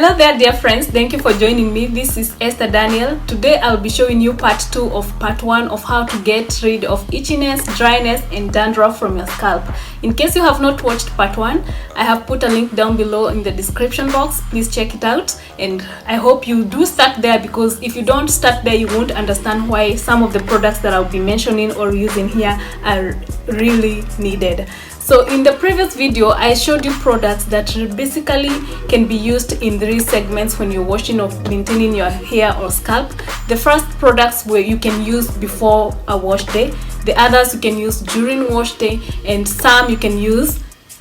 Hello there dear friends, thank you for joining me. This is Esther Daniel. Today I'll be showing you part 2 of part 1 of how to get rid of itchiness, dryness and dandruff from your scalp. In case you have not watched part 1, I have put a link down below in the description box. Please check it out and I hope you do start there, because if you don't start there you won't understand why some of the products that I'll be mentioning or using here are really needed. So in the previous video, I showed you products that basically can be used in 3 segments when you're washing or maintaining your hair or scalp. The first products where you can use before a wash day, the others you can use during wash day, and some you can use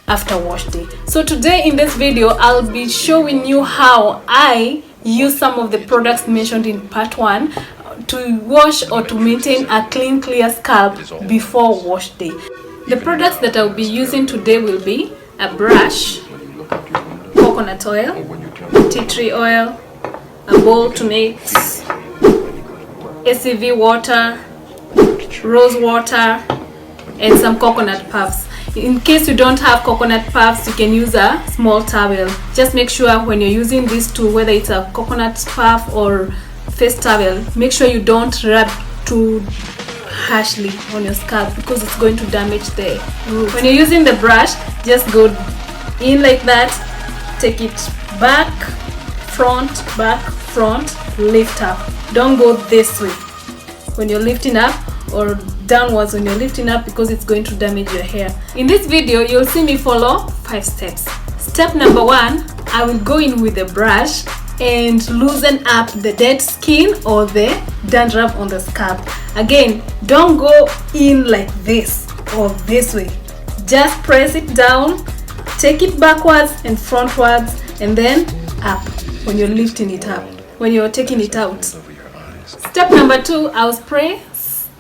after wash day. So today in this video, I'll be showing you how I use some of the products mentioned in part 1 to wash or to maintain a clean, clear scalp before wash day. The products that I'll be using today will be a brush, coconut oil, TeaTree oil, a bowl to mix, ACV water, rose water, and some coconut puffs. In case you don't have coconut puffs, you can use a small towel. Just make sure when you're using these two, whether it's a coconut puff or face towel, make sure you don't rub too harshly on your scalp, because it's going to damage the root. When you're using the brush, just go in like that, take it back, front, lift up. Don't go this way when you're lifting up, or downwards when you're lifting up, because it's going to damage your hair. In this video, you'll see me follow 5 steps. Step number 1, I will go in with the brush and loosen up the dead skin or the dandruff on the scalp. Again, don't go in like this or this way. Just press it down, take it backwards and frontwards, and then up when you're lifting it up, when you're taking it out. Step number 2, I'll spray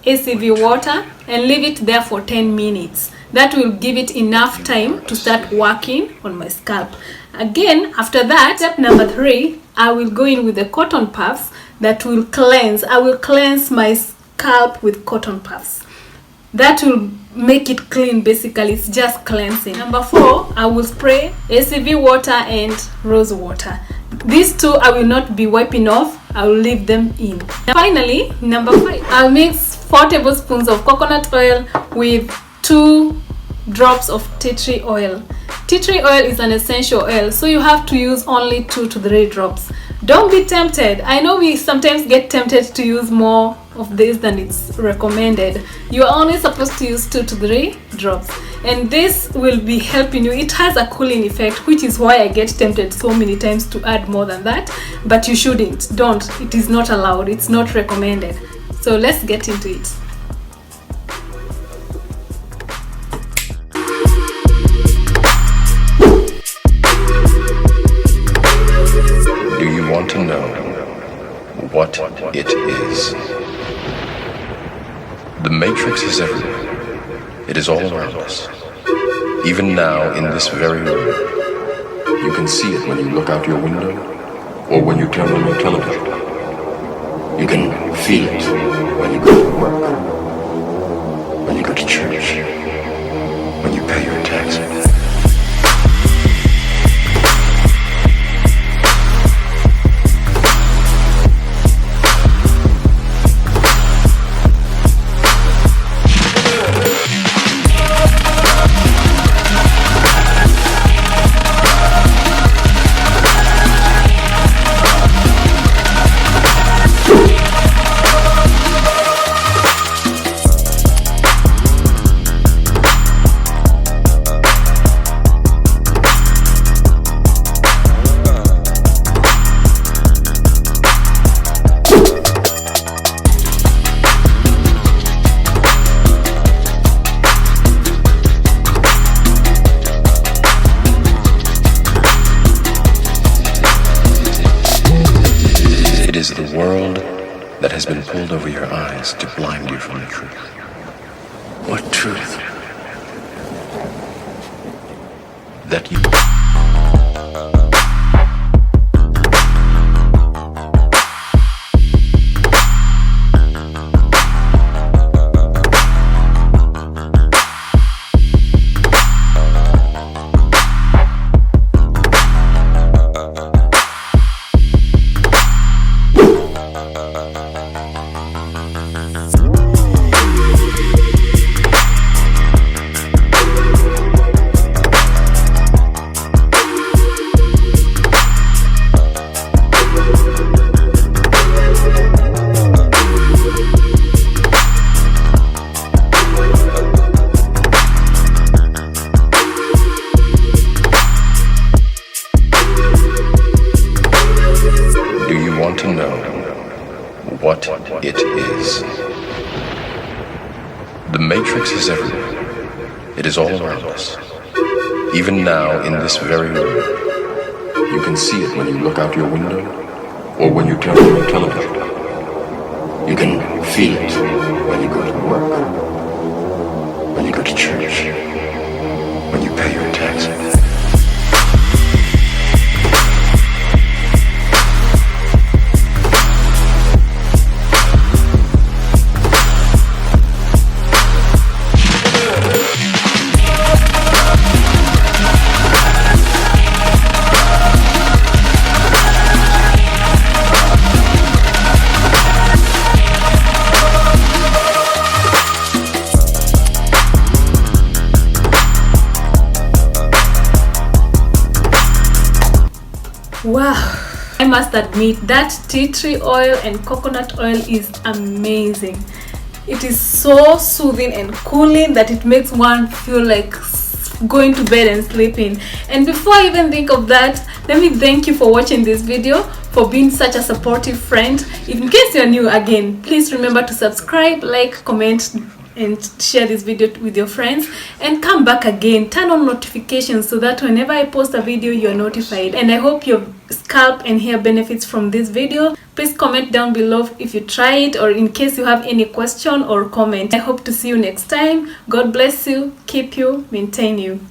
ACV water and leave it there for 10 minutes. That will give it enough time to start working on my scalp. Again, after that, step number 3, I will go in with the cotton puffs that will cleanse. I will cleanse my scalp with cotton puffs. That will make it clean. Basically, it's just cleansing. Number 4, I will spray ACV water and rose water. These two I will not be wiping off. I will leave them in. Finally, number 5, I'll mix 4 tablespoons of coconut oil with 2 drops of TeaTree oil. TeaTree oil is an essential oil, so you have to use only 2 to 3 drops. Don't be tempted. I know we sometimes get tempted to use more of this than it's recommended. You are only supposed to use 2 to 3 drops, and this will be helping you. It has a cooling effect, which is why I get tempted so many times to add more than that, but you shouldn't. Don't. It is not allowed. It's not recommended. So let's get into it. Want to know what it is. The matrix is everywhere. It is all around us. Even now, in this very room. You can see it when you look out your window or when you turn on your television. You can feel it when you go to work, when you go to church, when you pay your taxes. It is the world that has been pulled over your eyes to blind you from the truth. What truth? That you... It is all around us. Even now, in this very room. You can see it when you look out your window or when you turn on your television. You can feel it when you go to work, when you go to church, when you pay your taxes. Wow, I must admit that tea tree oil and coconut oil is amazing. It is so soothing and cooling that it makes one feel like going to bed and sleeping. And before I even think of that, let me thank you for watching this video, for being such a supportive friend. In case you're new, again, please remember to subscribe, like, comment, and share this video with your friends, and come back again. Turn on notifications so that whenever I post a video, you're notified. And I hope your scalp and hair benefits from this video. Please comment down below if you try it, or in case you have any question or comment. I hope to see you next time. God bless you, keep you, maintain you.